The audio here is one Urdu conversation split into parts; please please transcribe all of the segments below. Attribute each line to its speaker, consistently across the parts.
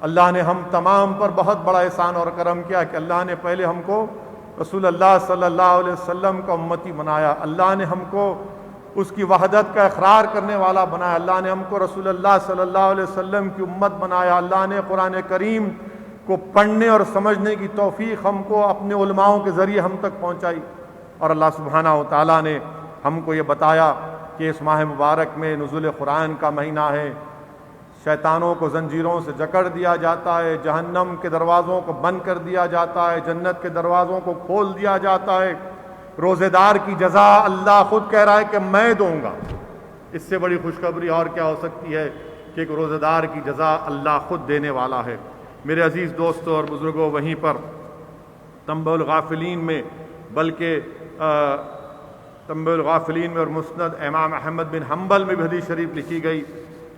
Speaker 1: اللہ نے ہم تمام پر بہت بڑا احسان اور کرم کیا کہ اللہ نے پہلے ہم کو رسول اللہ صلی اللہ علیہ وسلم کا امتی بنایا، اللہ نے ہم کو اس کی وحدت کا اقرار کرنے والا بنایا، اللہ نے ہم کو رسول اللہ صلی اللہ علیہ وسلم کی امت بنایا، اللہ نے قرآن کریم کو پڑھنے اور سمجھنے کی توفیق ہم کو اپنے علماؤں کے ذریعے ہم تک پہنچائی، اور اللہ سبحانہ و تعالیٰ نے ہم کو یہ بتایا کہ اس ماہ مبارک میں نزول قرآن کا مہینہ ہے، شیطانوں کو زنجیروں سے جکڑ دیا جاتا ہے، جہنم کے دروازوں کو بند کر دیا جاتا ہے، جنت کے دروازوں کو کھول دیا جاتا ہے، روزے دار کی جزا اللہ خود کہہ رہا ہے کہ میں دوں گا۔ اس سے بڑی خوشخبری اور کیا ہو سکتی ہے کہ ایک روزے دار کی جزا اللہ خود دینے والا ہے۔ میرے عزیز دوستوں اور بزرگوں، وہیں پر تنبیہ الغافلین میں بلکہ تنبیہ الغافلین میں اور مسند امام احمد بن حنبل میں بھی حدیث شریف لکھی گئی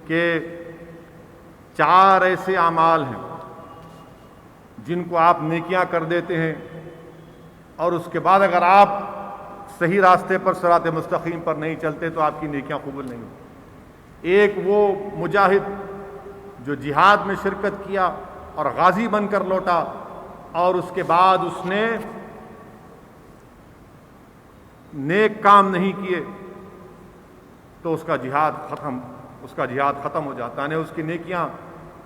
Speaker 1: کہ 4 ایسے اعمال ہیں جن کو آپ نیکیاں کر دیتے ہیں اور اس کے بعد اگر آپ صحیح راستے پر صراط مستقیم پر نہیں چلتے تو آپ کی نیکیاں قبول نہیں ہوتی۔ ایک وہ مجاہد جو جہاد میں شرکت کیا اور غازی بن کر لوٹا اور اس کے بعد اس نے نیک کام نہیں کیے تو اس کا جہاد ختم ہو جاتا ہے، اس کی نیکیاں۔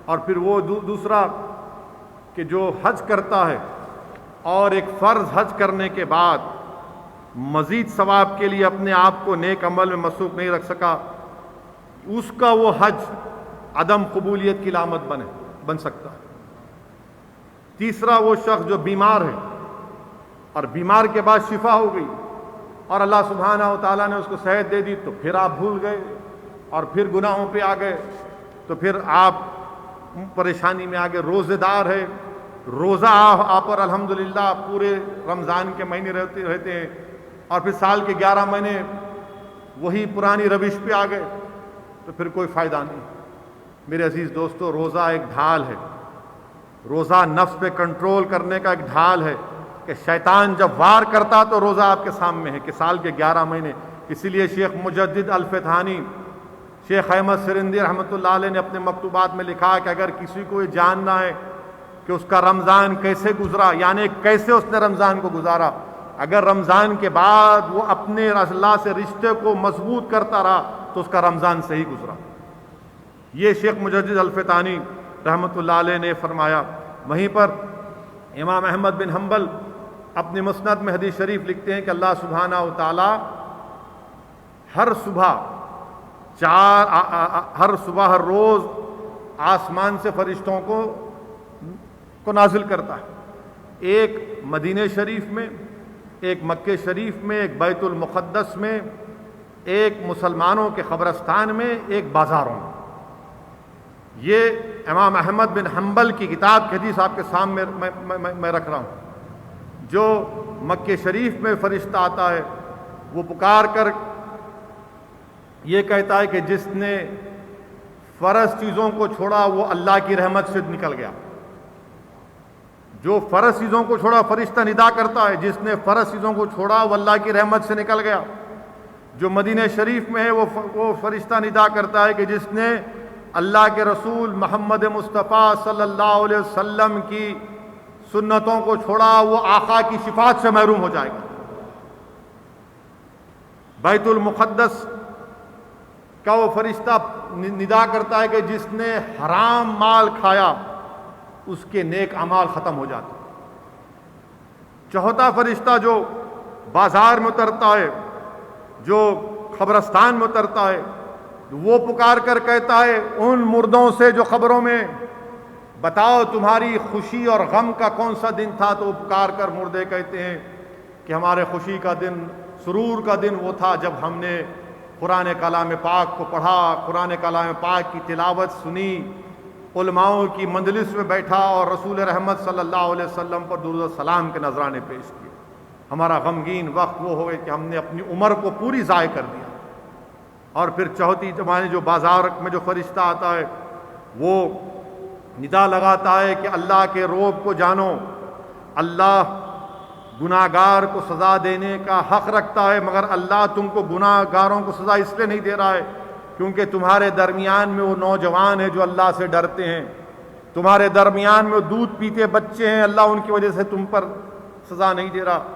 Speaker 1: اور پھر وہ دوسرا کہ جو حج کرتا ہے اور ایک فرض حج کرنے کے بعد مزید ثواب کے لیے اپنے آپ کو نیک عمل میں مصروف نہیں رکھ سکا، اس کا وہ حج عدم قبولیت کی علامت بن سکتا ہے۔ تیسرا وہ شخص جو بیمار ہے اور بیمار کے بعد شفا ہو گئی اور اللہ سبحانہ و تعالیٰ نے اس کو صحت دے دی تو پھر آپ بھول گئے اور پھر گناہوں پہ آ گئے تو پھر آپ پریشانی میں آ گئے۔ روزے دار ہے، روزہ آپ پر الحمدللہ پورے رمضان کے مہینے رہتے ہیں اور پھر سال کے 11 مہینے وہی پرانی روش پہ آ گئے تو پھر کوئی فائدہ نہیں۔ میرے عزیز دوستو، روزہ ایک ڈھال ہے، روزہ نفس پہ کنٹرول کرنے کا ایک ڈھال ہے کہ شیطان جب وار کرتا تو روزہ آپ کے سامنے ہے کہ سال کے 11 مہینے۔ اسی لیے شیخ مجدد الفتحانی، شیخ احمد سرندی رحمۃ اللہ علیہ نے اپنے مکتوبات میں لکھا کہ اگر کسی کو یہ جاننا ہے کہ اس کا رمضان کیسے گزرا، یعنی کیسے اس نے رمضان کو گزارا، اگر رمضان کے بعد وہ اپنے اللہ سے رشتے کو مضبوط کرتا رہا تو اس کا رمضان صحیح گزرا۔ یہ شیخ مجدد الفتحانی رحمۃ اللہ علیہ نے فرمایا۔ وہیں پر امام احمد بن حنبل اپنی مسند میں حدیث شریف لکھتے ہیں کہ اللہ سبحانہ و تعالی ہر صبح ہر روز آسمان سے فرشتوں کو نازل کرتا ہے، ایک مدینہ شریف میں، ایک مکہ شریف میں، ایک بیت المقدس میں، ایک مسلمانوں کے قبرستان میں، ایک بازاروں میں۔ یہ امام احمد بن حنبل کی کتاب کی حدیث آپ کے سامنے میں رکھ رہا ہوں۔ جو مکہ شریف میں فرشتہ آتا ہے وہ پکار کر یہ کہتا ہے کہ جس نے فرض چیزوں کو چھوڑا وہ اللہ کی رحمت سے نکل گیا۔ جو فرض چیزوں کو چھوڑا، فرشتہ ندا کرتا ہے، جس نے فرض چیزوں کو چھوڑا وہ اللہ کی رحمت سے نکل گیا۔ جو مدینہ شریف میں ہے وہ فرشتہ ندا کرتا ہے کہ جس نے اللہ کے رسول محمد مصطفیٰ صلی اللہ علیہ وسلم کی سنتوں کو چھوڑا وہ آقا کی شفاعت سے محروم ہو جائے گا۔ بیت المقدس کا وہ فرشتہ ندا کرتا ہے کہ جس نے حرام مال کھایا اس کے نیک اعمال ختم ہو جاتے۔ چوتھا فرشتہ جو بازار میں اترتا ہے، جو قبرستان میں اترتا ہے، وہ پکار کر کہتا ہے ان مردوں سے جو قبروں میں، بتاؤ تمہاری خوشی اور غم کا کون سا دن تھا؟ تو وہ پکار کر مردے کہتے ہیں کہ ہمارے خوشی کا دن، سرور کا دن وہ تھا جب ہم نے قرآن کلام پاک کو پڑھا، قرآن کلام پاک کی تلاوت سنی، علماؤں کی مجلس میں بیٹھا اور رسول رحمت صلی اللہ علیہ وسلم پر درود و سلام کے نذرانے پیش کیے۔ ہمارا غمگین وقت وہ ہوئے کہ ہم نے اپنی عمر کو پوری ضائع کر دیا۔ اور پھر چوتھی زمانے جو بازار میں جو فرشتہ آتا ہے وہ ندا لگاتا ہے کہ اللہ کے روب کو جانو، اللہ گناہگار کو سزا دینے کا حق رکھتا ہے، مگر اللہ تم کو گناہگاروں کو سزا اس لیے نہیں دے رہا ہے کیونکہ تمہارے درمیان میں وہ نوجوان ہیں جو اللہ سے ڈرتے ہیں، تمہارے درمیان میں دودھ پیتے بچے ہیں، اللہ ان کی وجہ سے تم پر سزا نہیں دے رہا۔